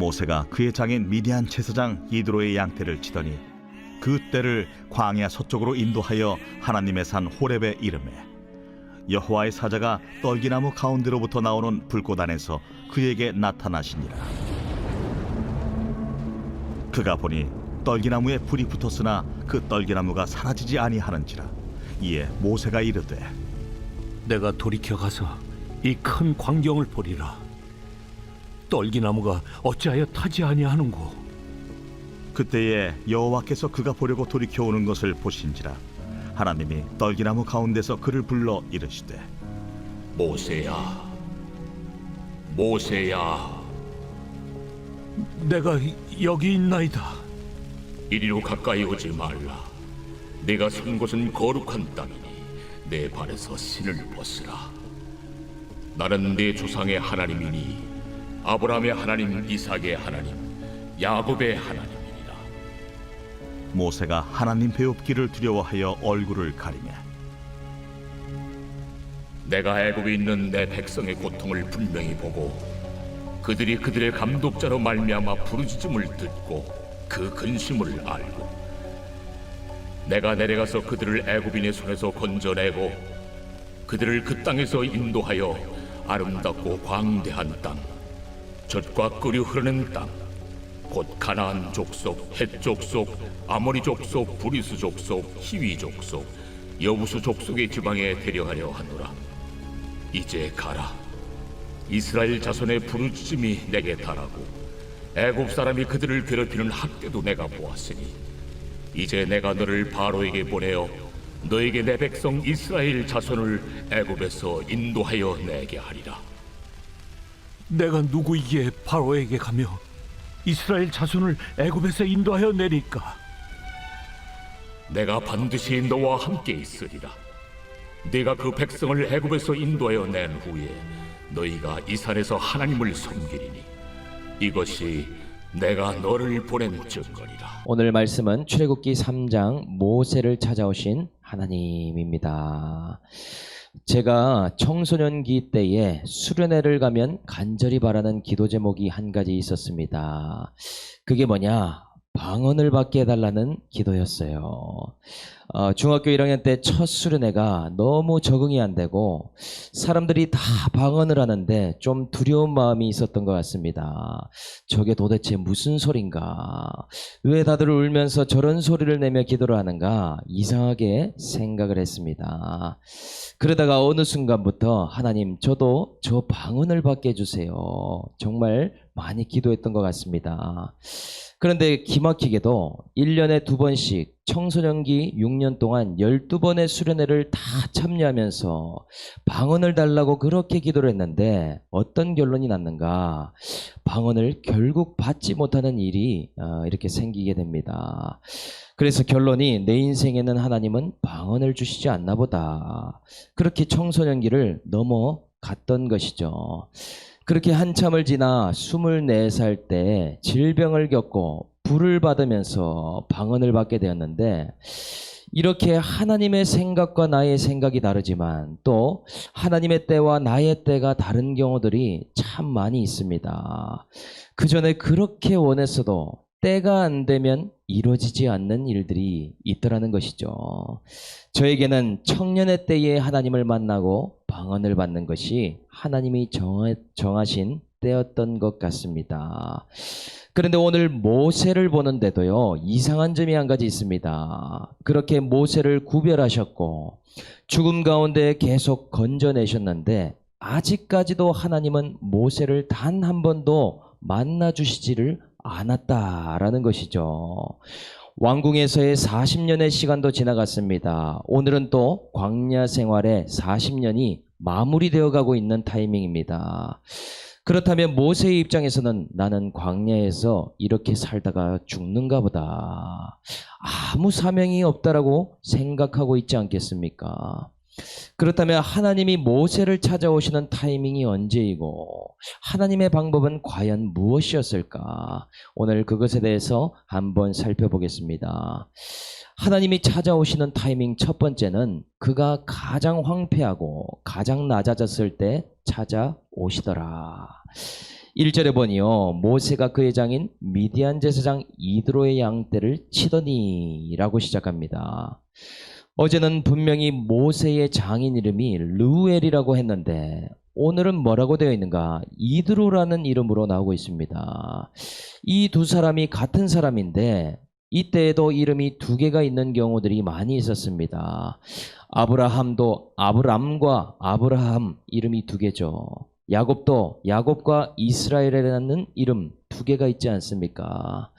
모세가 그의 장인 미디안 제사장 이드로의 양떼를 치더니 그 떼를 광야 서쪽으로 인도하여 하나님의 산 호렙에 이르매 여호와의 사자가 떨기나무 가운데로부터 나오는 불꽃 안에서 그에게 나타나시니라. 그가 보니 떨기나무에 불이 붙었으나 그 떨기나무가 사라지지 아니하는지라. 이에 모세가 이르되 내가 돌이켜 가서 이 큰 광경을 보리라. 떨기나무가 어찌하여 타지 아니하는고. 그때에 여호와께서 그가 보려고 돌이켜 오는 것을 보신지라. 하나님이 떨기나무 가운데서 그를 불러 이르시되 모세야, 모세야. 내가 여기 있나이다. 이리로 가까이 오지 말라. 내가 선 곳은 거룩한 땅이니 내 발에서 신을 벗으라. 나는 내 조상의 하나님이니 아브라함의 하나님, 이삭의 하나님, 야곱의 하나님이니라. 모세가 하나님 배웁기를 두려워하여 얼굴을 가리매 내가 애굽에 있는 내 백성의 고통을 분명히 보고 그들이 그들의 감독자로 말미암아 부르짖음을 듣고 그 근심을 알고 내가 내려가서 그들을 애굽인의 손에서 건져내고 그들을 그 땅에서 인도하여 아름답고 광대한 땅, 젖과 꿀이 흐르는 땅, 곧 가나안 족속, 헷 족속, 아모리 족속, 브리스 족속, 히위 족속, 여부수 족속의 지방에 데려가려 하노라. 이제 가라. 이스라엘 자손의 부르짖음이 내게 달하고 애굽 사람이 그들을 괴롭히는 학대도 내가 보았으니 이제 내가 너를 바로에게 보내어 너에게 내 백성 이스라엘 자손을 애굽에서 인도하여 내게 하리라. 내가 누구이기에 바로에게 가며 이스라엘 자손을 애굽에서 인도하여 내릴까? 내가 반드시 너와 함께 있으리라. 네가 그 백성을 애굽에서 인도하여 낸 후에 너희가 이 산에서 하나님을 섬기리니 이것이 내가 너를 보낸 증거리라. 오늘 말씀은 출애굽기 3장 모세를 찾아오신 하나님입니다. 제가 청소년기 때에 수련회를 가면 간절히 바라는 기도 제목이 한 가지 있었습니다. 그게 뭐냐? 방언을 받게 해달라는 기도였어요. 중학교 1학년 때 첫 수련회가 너무 적응이 안 되고 사람들이 다 방언을 하는데 좀 두려운 마음이 있었던 것 같습니다. 저게 도대체 무슨 소린가? 왜 다들 울면서 저런 소리를 내며 기도를 하는가? 이상하게 생각을 했습니다. 그러다가 어느 순간부터 하나님, 저도 저 방언을 받게 해주세요. 정말 많이 기도했던 것 같습니다. 그런데 기막히게도 1년에 2번씩 청소년기 6년 동안 12번의 수련회를 다 참여하면서 방언을 달라고 그렇게 기도를 했는데 어떤 결론이 났는가? 방언을 결국 받지 못하는 일이 이렇게 생기게 됩니다. 그래서 결론이 내 인생에는 하나님은 방언을 주시지 않나 보다. 그렇게 청소년기를 넘어갔던 것이죠. 그렇게 한참을 지나 24살 때 질병을 겪고 불을 받으면서 방언을 받게 되었는데 이렇게 하나님의 생각과 나의 생각이 다르지만 또 하나님의 때와 나의 때가 다른 경우들이 참 많이 있습니다. 그 전에 그렇게 원했어도 때가 안 되면 이루어지지 않는 일들이 있더라는 것이죠. 저에게는 청년의 때에 하나님을 만나고 방언을 받는 것이 하나님이 정하신 때였던 것 같습니다. 그런데 오늘 모세를 보는데도요, 이상한 점이 한 가지 있습니다. 그렇게 모세를 구별하셨고 죽음 가운데 계속 건져내셨는데 아직까지도 하나님은 모세를 단 한 번도 만나주시지를 않았다라는 것이죠. 왕궁에서의 40년의 시간도 지나갔습니다. 오늘은 또 광야 생활의 40년이 마무리되어 가고 있는 타이밍입니다. 그렇다면 모세의 입장에서는 나는 광야에서 이렇게 살다가 죽는가 보다. 아무 사명이 없다라고 생각하고 있지 않겠습니까? 그렇다면 하나님이 모세를 찾아오시는 타이밍이 언제이고 하나님의 방법은 과연 무엇이었을까? 오늘 그것에 대해서 한번 살펴보겠습니다. 하나님이 찾아오시는 타이밍 첫 번째는 그가 가장 황폐하고 가장 낮아졌을 때 찾아오시더라. 1절에 보니요, 모세가 그의 장인 미디안 제사장 이드로의 양떼를 치더니 라고 시작합니다. 어제는 분명히 모세의 장인 이름이 르우엘이라고 했는데 오늘은 뭐라고 되어 있는가? 이드로라는 이름으로 나오고 있습니다. 이 두 사람이 같은 사람인데 이때에도 이름이 두 개가 있는 경우들이 많이 있었습니다. 아브라함도 아브람과 아브라함 이름이 두 개죠. 야곱도 야곱과 이스라엘이라는 이름 두 개가 있지 않습니까?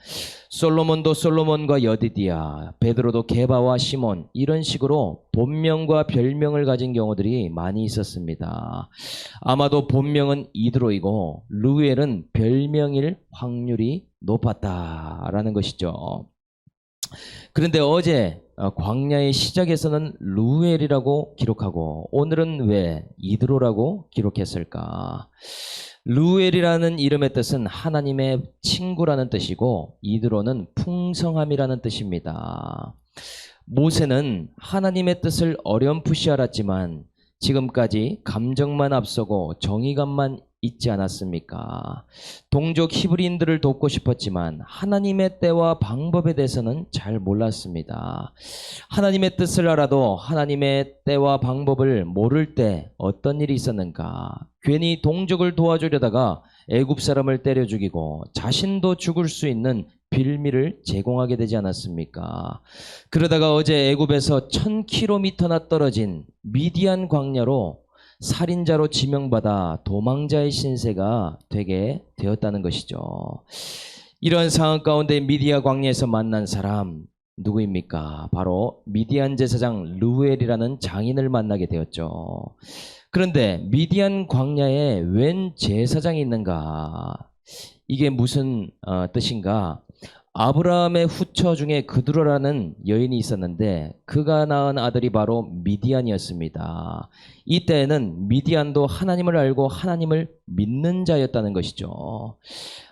솔로몬도 솔로몬과 여디디야, 베드로도 게바와 시몬, 이런 식으로 본명과 별명을 가진 경우들이 많이 있었습니다. 아마도 본명은 이드로이고 르우엘은 별명일 확률이 높았다라는 것이죠. 그런데 어제 광야의 시작에서는 르우엘이라고 기록하고 오늘은 왜 이드로라고 기록했을까? 르우엘이라는 이름의 뜻은 하나님의 친구라는 뜻이고 이드로는 풍성함이라는 뜻입니다. 모세는 하나님의 뜻을 어렴풋이 알았지만 지금까지 감정만 앞서고 정의감만 있지 않았습니까? 동족 히브리인들을 돕고 싶었지만 하나님의 때와 방법에 대해서는 잘 몰랐습니다. 하나님의 뜻을 알아도 하나님의 때와 방법을 모를 때 어떤 일이 있었는가? 괜히 동족을 도와주려다가 애굽 사람을 때려 죽이고 자신도 죽을 수 있는 빌미를 제공하게 되지 않았습니까? 그러다가 어제 애굽에서 1000km나 떨어진 미디안 광야로 살인자로 지명받아 도망자의 신세가 되게 되었다는 것이죠. 이런 상황 가운데 미디안 광야에서 만난 사람 누구입니까? 바로 미디안 제사장 르우엘이라는 장인을 만나게 되었죠. 그런데 미디안 광야에 웬 제사장이 있는가? 이게 무슨 뜻인가? 아브라함의 후처 중에 그드로라는 여인이 있었는데 그가 낳은 아들이 바로 미디안이었습니다. 이때에는 미디안도 하나님을 알고 하나님을 믿는 자였다는 것이죠.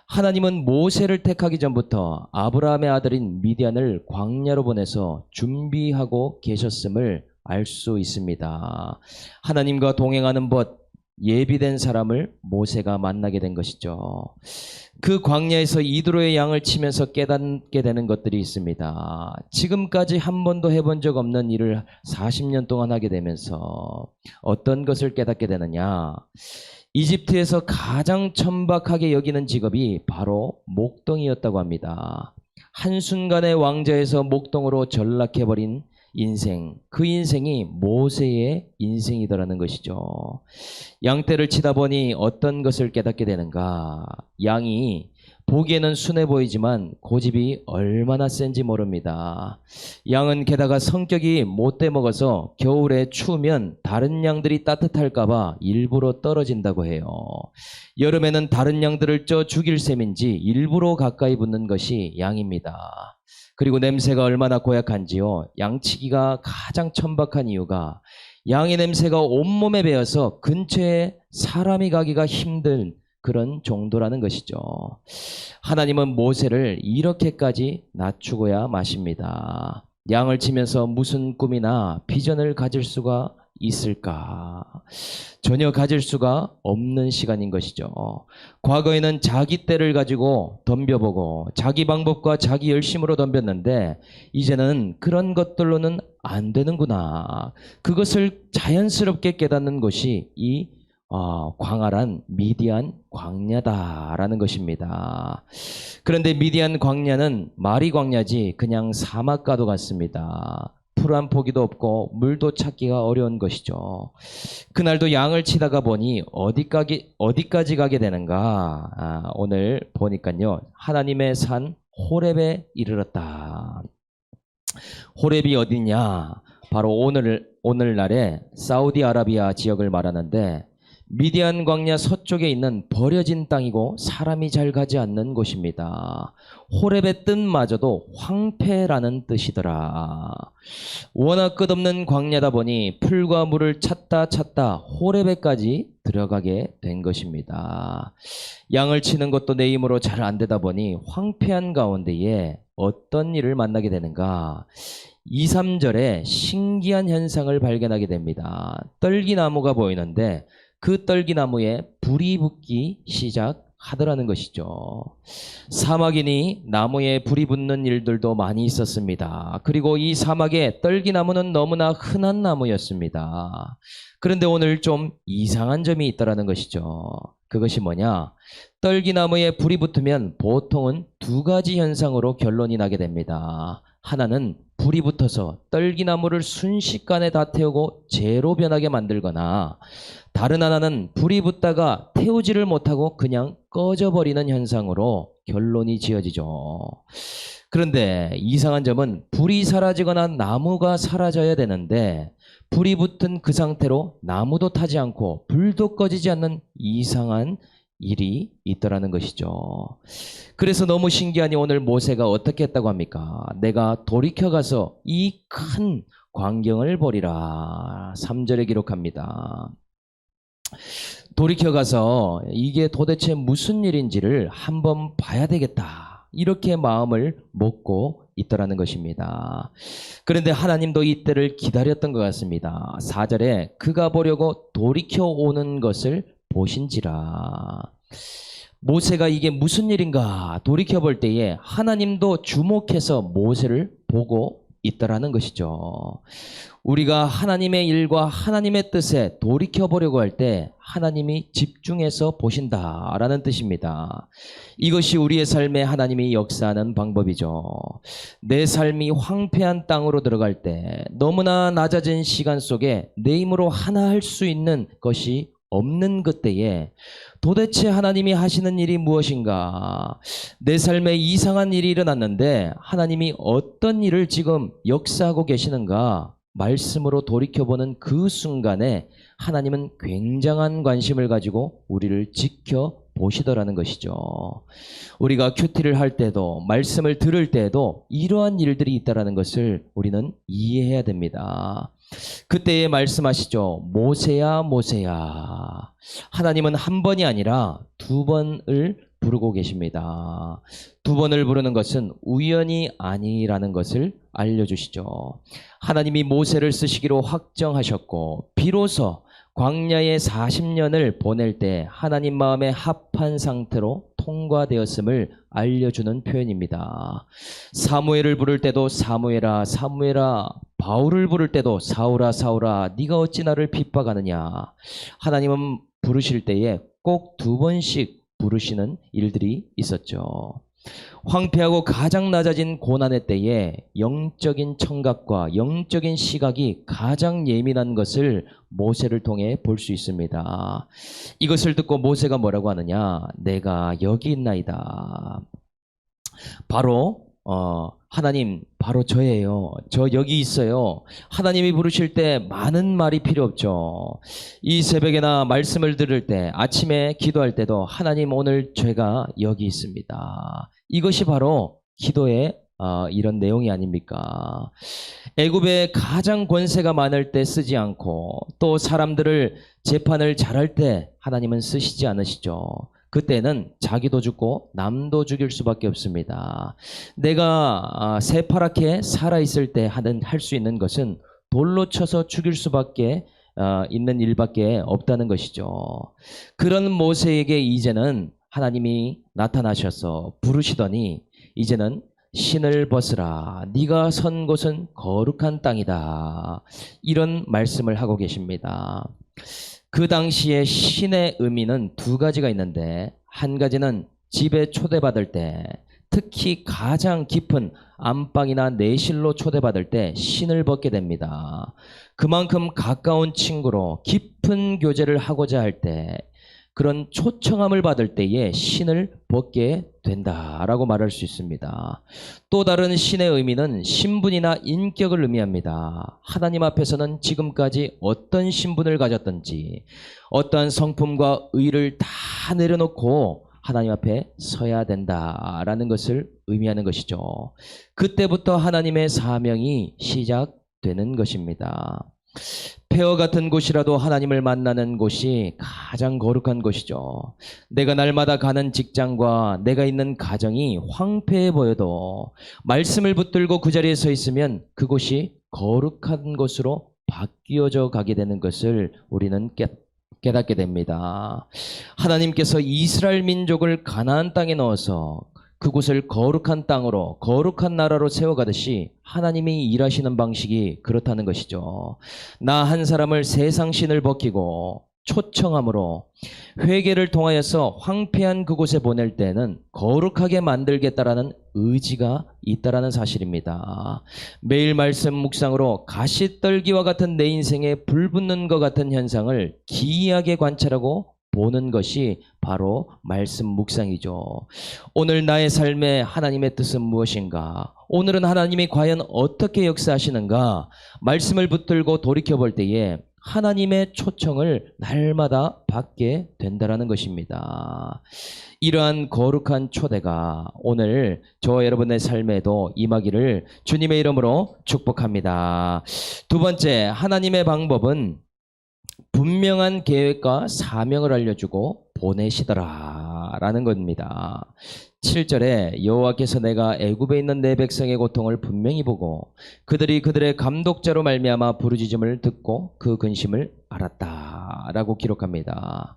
하나님은 모세를 택하기 전부터 아브라함의 아들인 미디안을 광야로 보내서 준비하고 계셨음을 알 수 있습니다. 하나님과 동행하는 법, 예비된 사람을 모세가 만나게 된 것이죠. 그 광야에서 이드로의 양을 치면서 깨닫게 되는 것들이 있습니다. 지금까지 한 번도 해본 적 없는 일을 40년 동안 하게 되면서 어떤 것을 깨닫게 되느냐? 이집트에서 가장 천박하게 여기는 직업이 바로 목동이었다고 합니다. 한순간에 왕자에서 목동으로 전락해버린 인생, 그 인생이 모세의 인생이더라는 것이죠. 양떼를 치다 보니 어떤 것을 깨닫게 되는가? 양이 보기에는 순해 보이지만 고집이 얼마나 센지 모릅니다. 양은 게다가 성격이 못돼 먹어서 겨울에 추우면 다른 양들이 따뜻할까봐 일부러 떨어진다고 해요. 여름에는 다른 양들을 쪄 죽일 셈인지 일부러 가까이 붙는 것이 양입니다. 그리고 냄새가 얼마나 고약한지요. 양치기가 가장 천박한 이유가 양의 냄새가 온몸에 배어서 근처에 사람이 가기가 힘든 그런 정도라는 것이죠. 하나님은 모세를 이렇게까지 낮추고야 마십니다. 양을 치면서 무슨 꿈이나 비전을 가질 수가 있을까? 전혀 가질 수가 없는 시간인 것이죠. 과거에는 자기 때를 가지고 덤벼보고 자기 방법과 자기 열심으로 덤볐는데 이제는 그런 것들로는 안 되는구나. 그것을 자연스럽게 깨닫는 것이 이 광활한 미디안 광야다라는 것입니다. 그런데 미디안 광야는 말이 광야지 그냥 사막과도 같습니다. 풀 한 포기도 없고 물도 찾기가 어려운 것이죠. 그날도 양을 치다가 보니 어디까지 가게 되는가? 오늘 보니까요. 하나님의 산 호렙에 이르렀다. 호렙이 어디냐? 바로 오늘날의 사우디아라비아 지역을 말하는데 미디안 광야 서쪽에 있는 버려진 땅이고 사람이 잘 가지 않는 곳입니다. 호렙의 뜻마저도 황폐라는 뜻이더라. 워낙 끝없는 광야다 보니 풀과 물을 찾다 호렙에까지 들어가게 된 것입니다. 양을 치는 것도 내 힘으로 잘 안 되다 보니 황폐한 가운데에 어떤 일을 만나게 되는가? 2, 3절에 신기한 현상을 발견하게 됩니다. 떨기나무가 보이는데 그 떨기나무에 불이 붙기 시작합니다. 하더라는 것이죠. 사막이니 나무에 불이 붙는 일들도 많이 있었습니다. 그리고 이 사막에 떨기나무는 너무나 흔한 나무였습니다. 그런데 오늘 좀 이상한 점이 있다라는 것이죠. 그것이 뭐냐? 떨기나무에 불이 붙으면 보통은 두 가지 현상으로 결론이 나게 됩니다. 하나는 불이 붙어서 떨기나무를 순식간에 다 태우고 재로 변하게 만들거나, 다른 하나는 불이 붙다가 태우지를 못하고 그냥 꺼져버리는 현상으로 결론이 지어지죠. 그런데 이상한 점은 불이 사라지거나 나무가 사라져야 되는데 불이 붙은 그 상태로 나무도 타지 않고 불도 꺼지지 않는 이상한 일이 있더라는 것이죠. 그래서 너무 신기하니 오늘 모세가 어떻게 했다고 합니까? 내가 돌이켜 가서 이 큰 광경을 보리라. 3절에 기록합니다. 돌이켜 가서 이게 도대체 무슨 일인지를 한번 봐야 되겠다. 이렇게 마음을 먹고 있더라는 것입니다. 그런데 하나님도 이때를 기다렸던 것 같습니다. 4절에 그가 보려고 돌이켜 오는 것을 보신지라. 모세가 이게 무슨 일인가 돌이켜 볼 때에 하나님도 주목해서 모세를 보고 있더라는 것이죠. 우리가 하나님의 일과 하나님의 뜻에 돌이켜 보려고 할 때 하나님이 집중해서 보신다라는 뜻입니다. 이것이 우리의 삶에 하나님이 역사하는 방법이죠. 내 삶이 황폐한 땅으로 들어갈 때 너무나 낮아진 시간 속에 내 힘으로 하나 할 수 있는 것이 없는 그때에 도대체 하나님이 하시는 일이 무엇인가? 내 삶에 이상한 일이 일어났는데 하나님이 어떤 일을 지금 역사하고 계시는가? 말씀으로 돌이켜보는 그 순간에 하나님은 굉장한 관심을 가지고 우리를 지켜보시더라는 것이죠. 우리가 큐티를 할 때도 말씀을 들을 때에도 이러한 일들이 있다는 것을 우리는 이해해야 됩니다. 그때에 말씀하시죠. 모세야 모세야. 하나님은 한 번이 아니라 두 번을 부르고 계십니다. 두 번을 부르는 것은 우연이 아니라는 것을 알려주시죠. 하나님이 모세를 쓰시기로 확정하셨고 비로소 광야의 40년을 보낼 때 하나님 마음에 합한 상태로 통과되었음을 알려주는 표현입니다. 사무엘을 부를 때도 사무엘아 사무엘아, 바울을 부를 때도 사울아 사울아 네가 어찌 나를 핍박하느냐. 하나님은 부르실 때에 꼭 두 번씩 부르시는 일들이 있었죠. 황폐하고 가장 낮아진 고난의 때에 영적인 청각과 영적인 시각이 가장 예민한 것을 모세를 통해 볼 수 있습니다. 이것을 듣고 모세가 뭐라고 하느냐? 내가 여기 있나이다. 바로 하나님 바로 저예요. 저 여기 있어요. 하나님이 부르실 때 많은 말이 필요 없죠. 이 새벽에나 말씀을 들을 때 아침에 기도할 때도 하나님 오늘 제가 여기 있습니다. 이것이 바로 기도의 이런 내용이 아닙니까? 애굽에 가장 권세가 많을 때 쓰지 않고 또 사람들을 재판을 잘할 때 하나님은 쓰시지 않으시죠. 그때는 자기도 죽고 남도 죽일 수밖에 없습니다. 내가 새파랗게 살아있을 때 할 수 있는 것은 돌로 쳐서 죽일 수밖에 있는 일밖에 없다는 것이죠. 그런 모세에게 이제는 하나님이 나타나셔서 부르시더니 이제는 신을 벗으라. 네가 선 곳은 거룩한 땅이다. 이런 말씀을 하고 계십니다. 그 당시에 신의 의미는 두 가지가 있는데 한 가지는 집에 초대받을 때 특히 가장 깊은 안방이나 내실로 초대받을 때 신을 벗게 됩니다. 그만큼 가까운 친구로 깊은 교제를 하고자 할 때 그런 초청함을 받을 때에 신을 벗게 된다라고 말할 수 있습니다. 또 다른 신의 의미는 신분이나 인격을 의미합니다. 하나님 앞에서는 지금까지 어떤 신분을 가졌든지 어떠한 성품과 의를 다 내려놓고 하나님 앞에 서야 된다라는 것을 의미하는 것이죠. 그때부터 하나님의 사명이 시작되는 것입니다. 폐허 같은 곳이라도 하나님을 만나는 곳이 가장 거룩한 곳이죠. 내가 날마다 가는 직장과 내가 있는 가정이 황폐해 보여도 말씀을 붙들고 그 자리에 서 있으면 그곳이 거룩한 곳으로 바뀌어져 가게 되는 것을 우리는 깨닫게 됩니다. 하나님께서 이스라엘 민족을 가나안 땅에 넣어서 그곳을 거룩한 땅으로, 거룩한 나라로 세워가듯이 하나님이 일하시는 방식이 그렇다는 것이죠. 나 한 사람을 세상 신을 벗기고 초청함으로 회개를 통하여서 황폐한 그곳에 보낼 때는 거룩하게 만들겠다라는 의지가 있다라는 사실입니다. 매일 말씀 묵상으로 가시떨기와 같은 내 인생에 불 붙는 것 같은 현상을 기이하게 관찰하고 보는 것이 바로 말씀 묵상이죠. 오늘 나의 삶에 하나님의 뜻은 무엇인가? 오늘은 하나님이 과연 어떻게 역사하시는가? 말씀을 붙들고 돌이켜볼 때에 하나님의 초청을 날마다 받게 된다라는 것입니다. 이러한 거룩한 초대가 오늘 저와 여러분의 삶에도 임하기를 주님의 이름으로 축복합니다. 두 번째, 하나님의 방법은 분명한 계획과 사명을 알려주고 보내시더라라는 겁니다. 7절에 여호와께서 내가 애굽에 있는 내 백성의 고통을 분명히 보고 그들이 그들의 감독자로 말미암아 부르짖음을 듣고 그 근심을 알았다라고 기록합니다.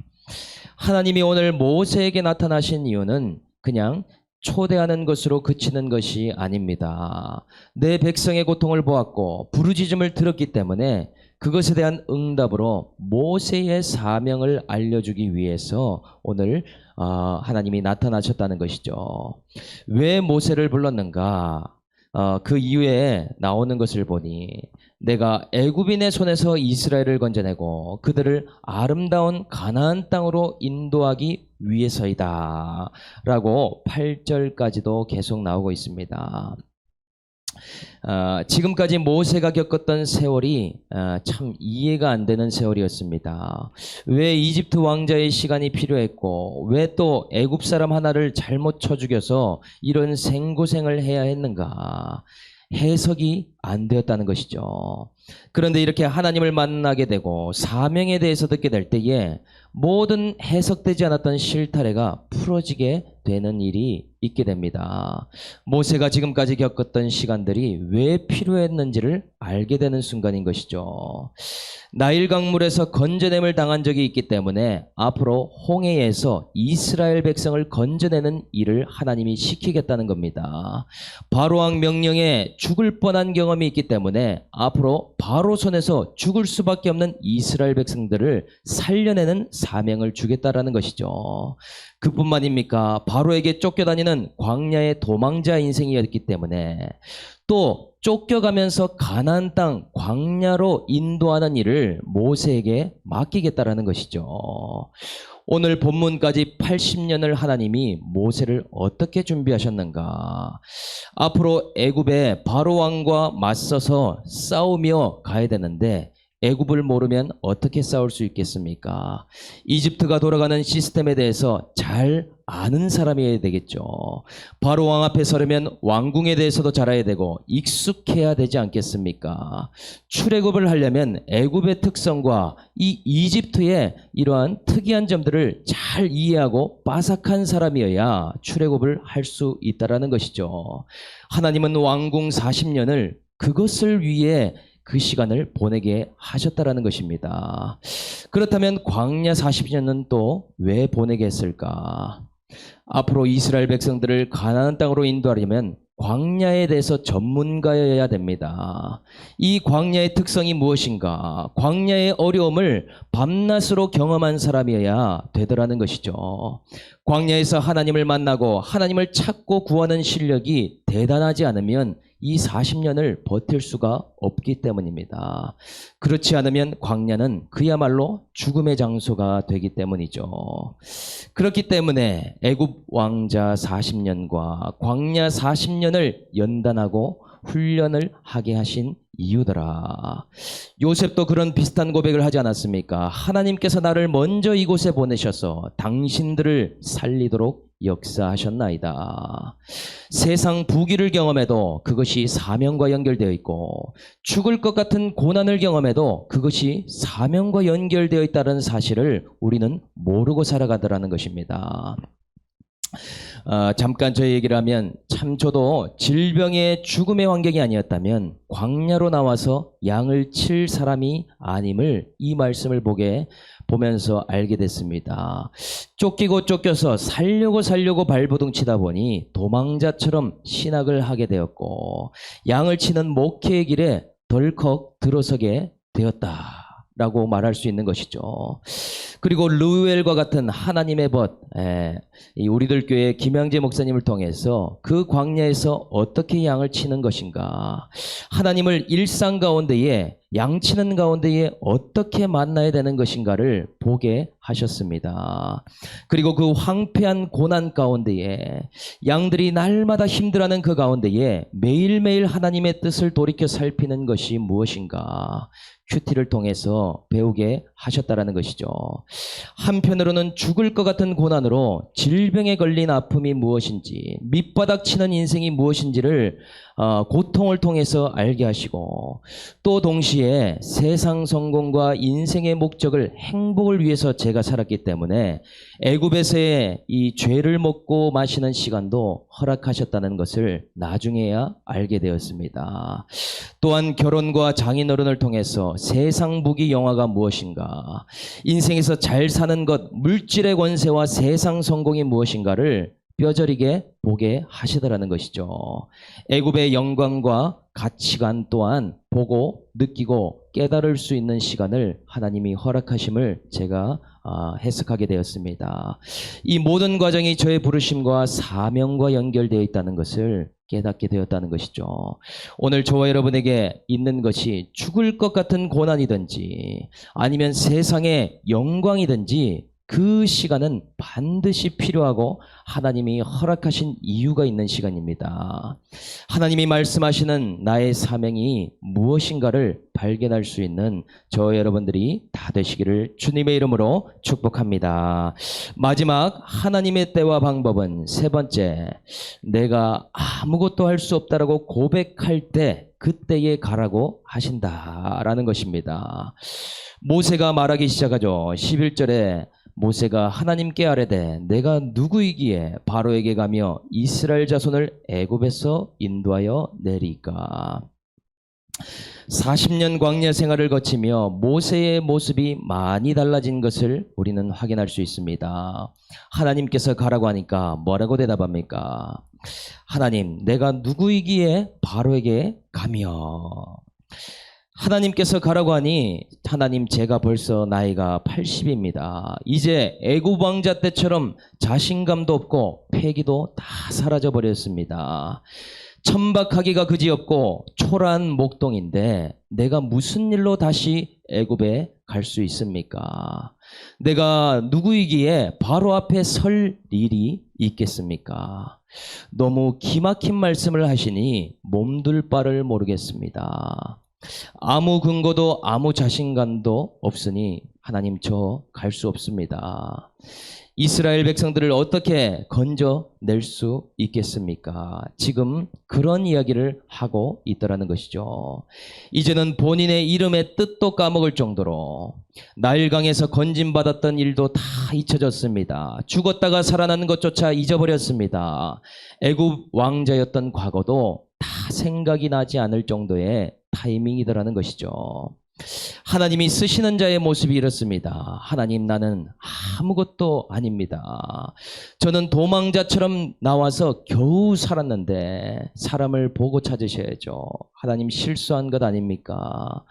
하나님이 오늘 모세에게 나타나신 이유는 그냥 초대하는 것으로 그치는 것이 아닙니다. 내 백성의 고통을 보았고 부르짖음을 들었기 때문에 그것에 대한 응답으로 모세의 사명을 알려주기 위해서 오늘 하나님이 나타나셨다는 것이죠. 왜 모세를 불렀는가? 그 이후에 나오는 것을 보니 내가 애굽인의 손에서 이스라엘을 건져내고 그들을 아름다운 가나안 땅으로 인도하기 위해서이다 라고 8절까지도 계속 나오고 있습니다. 지금까지 모세가 겪었던 세월이 참 이해가 안 되는 세월이었습니다. 왜 이집트 왕자의 시간이 필요했고 왜 또 애굽 사람 하나를 잘못 쳐 죽여서 이런 생고생을 해야 했는가? 해석이 안 되었다는 것이죠. 그런데 이렇게 하나님을 만나게 되고 사명에 대해서 듣게 될 때에 모든 해석되지 않았던 실타래가 풀어지게 되는 일이 있게 됩니다. 모세가 지금까지 겪었던 시간들이 왜 필요했는지를 알게 되는 순간인 것이죠. 나일 강물에서 건져냄을 당한 적이 있기 때문에 앞으로 홍해에서 이스라엘 백성을 건져내는 일을 하나님이 시키겠다는 겁니다. 바로왕 명령에 죽을 뻔한 경험이 있기 때문에 앞으로 바로 손에서 죽을 수밖에 없는 이스라엘 백성들을 살려내는 사명을 주겠다라는 것이죠. 그뿐만입니까? 바로에게 쫓겨다니는 광야의 도망자 인생이었기 때문에 또 쫓겨가면서 가나안 땅 광야로 인도하는 일을 모세에게 맡기겠다라는 것이죠. 오늘 본문까지 80년을 하나님이 모세를 어떻게 준비하셨는가? 앞으로 애굽의 바로 왕과 맞서서 싸우며 가야 되는데 애굽을 모르면 어떻게 싸울 수 있겠습니까? 이집트가 돌아가는 시스템에 대해서 잘 아는 사람이어야 되겠죠. 바로 왕 앞에 서려면 왕궁에 대해서도 잘 알아야 되고 익숙해야 되지 않겠습니까? 출애굽을 하려면 애굽의 특성과 이 이집트의 이러한 특이한 점들을 잘 이해하고 빠삭한 사람이어야 출애굽을 할 수 있다라는 것이죠. 하나님은 왕궁 40년을 그것을 위해 그 시간을 보내게 하셨다라는 것입니다. 그렇다면 광야 40년은 또 왜 보내게 했을까? 앞으로 이스라엘 백성들을 가나안 땅으로 인도하려면 광야에 대해서 전문가여야 됩니다. 이 광야의 특성이 무엇인가? 광야의 어려움을 밤낮으로 경험한 사람이어야 되더라는 것이죠. 광야에서 하나님을 만나고 하나님을 찾고 구하는 실력이 대단하지 않으면 이 40년을 버틸 수가 없기 때문입니다. 그렇지 않으면 광야는 그야말로 죽음의 장소가 되기 때문이죠. 그렇기 때문에 애굽 왕자 40년과 광야 40년을 연단하고 훈련을 하게 하신 이유더라. 요셉도 그런 비슷한 고백을 하지 않았습니까? 하나님께서 나를 먼저 이곳에 보내셔서 당신들을 살리도록 역사하셨나이다. 세상 부귀를 경험해도 그것이 사명과 연결되어 있고 죽을 것 같은 고난을 경험해도 그것이 사명과 연결되어 있다는 사실을 우리는 모르고 살아가더라는 것입니다. 잠깐 저희 얘기를 하면 참 저도 질병의 죽음의 환경이 아니었다면 광야로 나와서 양을 칠 사람이 아님을 이 말씀을 보게 보면서 알게 됐습니다. 쫓기고 쫓겨서 살려고 발버둥 치다 보니 도망자처럼 신학을 하게 되었고 양을 치는 목회의 길에 덜컥 들어서게 되었다라고 말할 수 있는 것이죠. 그리고 르우엘과 같은 하나님의 벗, 이 우리들 교회 김양재 목사님을 통해서 그 광야에서 어떻게 양을 치는 것인가, 하나님을 일상 가운데에 양치는 가운데에 어떻게 만나야 되는 것인가를 보게 하셨습니다. 그리고 그 황폐한 고난 가운데에 양들이 날마다 힘들어하는 그 가운데에 매일매일 하나님의 뜻을 돌이켜 살피는 것이 무엇인가 큐티를 통해서 배우게 하셨다라는 것이죠. 한편으로는 죽을 것 같은 고난으로 질병에 걸린 아픔이 무엇인지, 밑바닥 치는 인생이 무엇인지를 고통을 통해서 알게 하시고, 또 동시에 세상 성공과 인생의 목적을, 행복을 위해서 제가 살았기 때문에 애굽에서의 이 죄를 먹고 마시는 시간도 허락하셨다는 것을 나중에야 알게 되었습니다. 또한 결혼과 장인어른을 통해서 세상 무기 영화가 무엇인가, 인생에서 잘 사는 것, 물질의 권세와 세상 성공이 무엇인가를 뼈저리게 보게 하시더라는 것이죠. 애굽의 영광과 가치관 또한 보고 느끼고 깨달을 수 있는 시간을 하나님이 허락하심을 제가 해석하게 되었습니다. 이 모든 과정이 저의 부르심과 사명과 연결되어 있다는 것을 깨닫게 되었다는 것이죠. 오늘 저와 여러분에게 있는 것이 죽을 것 같은 고난이든지 아니면 세상의 영광이든지 그 시간은 반드시 필요하고 하나님이 허락하신 이유가 있는 시간입니다. 하나님이 말씀하시는 나의 사명이 무엇인가를 발견할 수 있는 저 여러분들이 다 되시기를 주님의 이름으로 축복합니다. 마지막 하나님의 때와 방법은 세 번째, 내가 아무것도 할 수 없다라고 고백할 때 그때에 가라고 하신다라는 것입니다. 모세가 말하기 시작하죠. 11절에 모세가 하나님께 아뢰되 내가 누구이기에 바로에게 가며 이스라엘 자손을 애굽에서 인도하여 내리까. 40년 광야 생활을 거치며 모세의 모습이 많이 달라진 것을 우리는 확인할 수 있습니다. 하나님께서 가라고 하니까 뭐라고 대답합니까? 하나님, 내가 누구이기에 바로에게 가며. 하나님께서 가라고 하니 하나님, 제가 벌써 나이가 80입니다. 이제 애굽 왕자 때처럼 자신감도 없고 패기도 다 사라져 버렸습니다. 천박하기가 그지없고 초라한 목동인데 내가 무슨 일로 다시 애굽에 갈 수 있습니까? 내가 누구이기에 바로 앞에 설 일이 있겠습니까? 너무 기막힌 말씀을 하시니 몸둘 바를 모르겠습니다. 아무 근거도 아무 자신감도 없으니 하나님, 저 갈 수 없습니다. 이스라엘 백성들을 어떻게 건져낼 수 있겠습니까? 지금 그런 이야기를 하고 있더라는 것이죠. 이제는 본인의 이름의 뜻도 까먹을 정도로 나일강에서 건진받았던 일도 다 잊혀졌습니다. 죽었다가 살아나는 것조차 잊어버렸습니다. 애굽 왕자였던 과거도 다 생각이 나지 않을 정도의 타이밍이더라는 것이죠. 하나님이 쓰시는 자의 모습이 이렇습니다. 하나님, 나는 아무것도 아닙니다. 저는 도망자처럼 나와서 겨우 살았는데 사람을 보고 찾으셔야죠. 하나님, 실수한 것 아닙니까?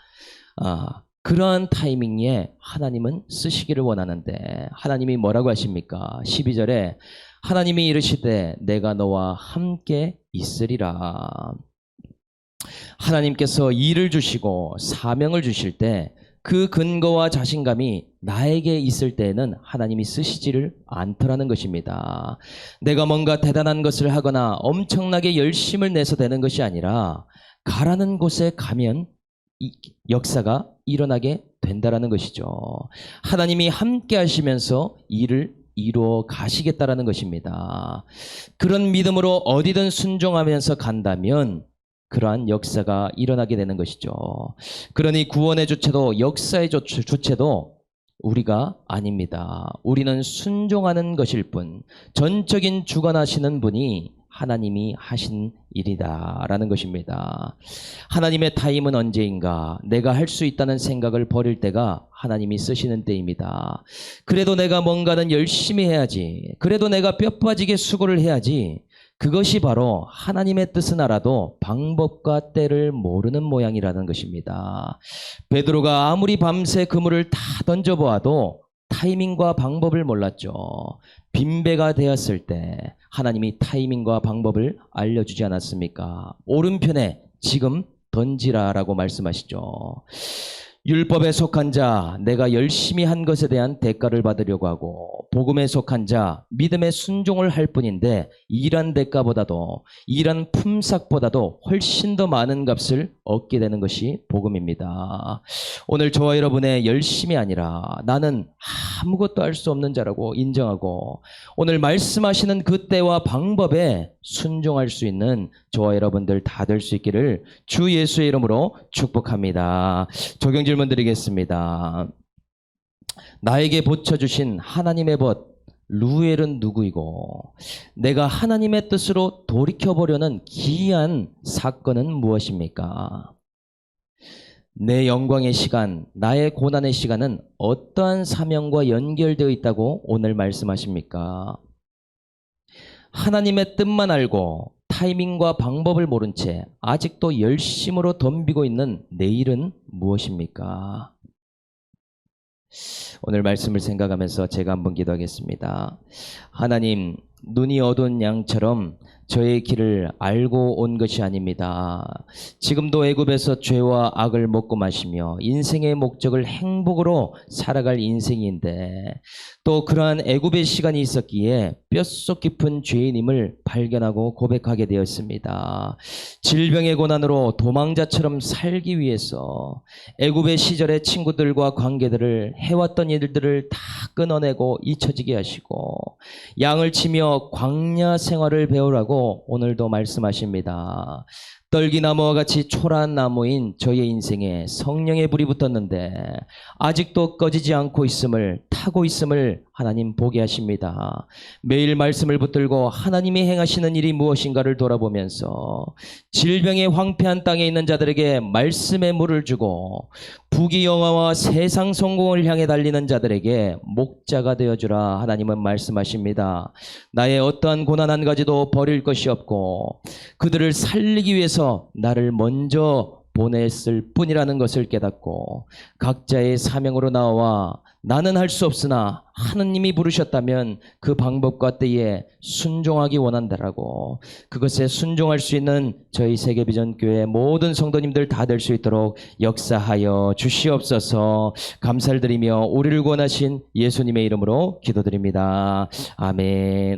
그러한 타이밍에 하나님은 쓰시기를 원하는데 하나님이 뭐라고 하십니까? 12절에 하나님이 이르시되 내가 너와 함께 있으리라. 하나님께서 일을 주시고 사명을 주실 때 그 근거와 자신감이 나에게 있을 때에는 하나님이 쓰시지를 않더라는 것입니다. 내가 뭔가 대단한 것을 하거나 엄청나게 열심을 내서 되는 것이 아니라 가라는 곳에 가면 역사가 일어나게 된다라는 것이죠. 하나님이 함께 하시면서 일을 이루어 가시겠다라는 것입니다. 그런 믿음으로 어디든 순종하면서 간다면 그러한 역사가 일어나게 되는 것이죠. 그러니 구원의 주체도 역사의 주체도 우리가 아닙니다. 우리는 순종하는 것일 뿐, 전적인 주관하시는 분이 하나님이 하신 일이다라는 것입니다. 하나님의 타임은 언제인가? 내가 할 수 있다는 생각을 버릴 때가 하나님이 쓰시는 때입니다. 그래도 내가 뭔가는 열심히 해야지. 그래도 내가 뼈 빠지게 수고를 해야지. 그것이 바로 하나님의 뜻은 알아도 방법과 때를 모르는 모양이라는 것입니다. 베드로가 아무리 밤새 그물을 다 던져보아도 타이밍과 방법을 몰랐죠. 빈배가 되었을 때 하나님이 타이밍과 방법을 알려주지 않았습니까? 오른편에 지금 던지라라고 말씀하시죠. 율법에 속한 자, 내가 열심히 한 것에 대한 대가를 받으려고 하고, 복음에 속한 자, 믿음에 순종을 할 뿐인데 일한 대가보다도, 일한 품삯보다도 훨씬 더 많은 값을 얻게 되는 것이 복음입니다. 오늘 저와 여러분의 열심이 아니라 나는 아무것도 할 수 없는 자라고 인정하고, 오늘 말씀하시는 그 때와 방법에 순종할 수 있는 저와 여러분들 다 될 수 있기를 주 예수의 이름으로 축복합니다. 적용 질문 드리겠습니다. 나에게 보쳐주신 하나님의 벗 루엘은 누구이고 내가 하나님의 뜻으로 돌이켜보려는 기이한 사건은 무엇입니까? 내 영광의 시간, 나의 고난의 시간은 어떠한 사명과 연결되어 있다고 오늘 말씀하십니까? 하나님의 뜻만 알고 타이밍과 방법을 모른 채 아직도 열심으로 덤비고 있는 내일은 무엇입니까? 오늘 말씀을 생각하면서 제가 한번 기도하겠습니다. 하나님, 눈이 어두운 양처럼 저의 길을 알고 온 것이 아닙니다. 지금도 애굽에서 죄와 악을 먹고 마시며 인생의 목적을 행복으로 살아갈 인생인데 또 그러한 애굽의 시간이 있었기에 뼛속 깊은 죄인임을 발견하고 고백하게 되었습니다. 질병의 고난으로 도망자처럼 살기 위해서 애굽의 시절의 친구들과 관계들을 해왔던 일들을 다 끊어내고 잊혀지게 하시고 양을 치며 광야 생활을 배우라고 오늘도 말씀하십니다. 떨기나무와 같이 초라한 나무인 저의 인생에 성령의 불이 붙었는데 아직도 꺼지지 않고 있음을 타고 있음을 하나님 보게 하십니다. 매일 말씀을 붙들고 하나님이 행하시는 일이 무엇인가를 돌아보면서 질병의 황폐한 땅에 있는 자들에게 말씀의 물을 주고 부귀영화와 세상 성공을 향해 달리는 자들에게 목자가 되어주라 하나님은 말씀하십니다. 나의 어떠한 고난 한 가지도 버릴 것이 없고 그들을 살리기 위해서 나를 먼저 보냈을 뿐이라는 것을 깨닫고 각자의 사명으로 나와 나는 할 수 없으나 하느님이 부르셨다면 그 방법과 때에 순종하기 원한다라고 그것에 순종할 수 있는 저희 세계비전교회 모든 성도님들 다 될 수 있도록 역사하여 주시옵소서. 감사를 드리며 우리를 구원하신 예수님의 이름으로 기도드립니다. 아멘.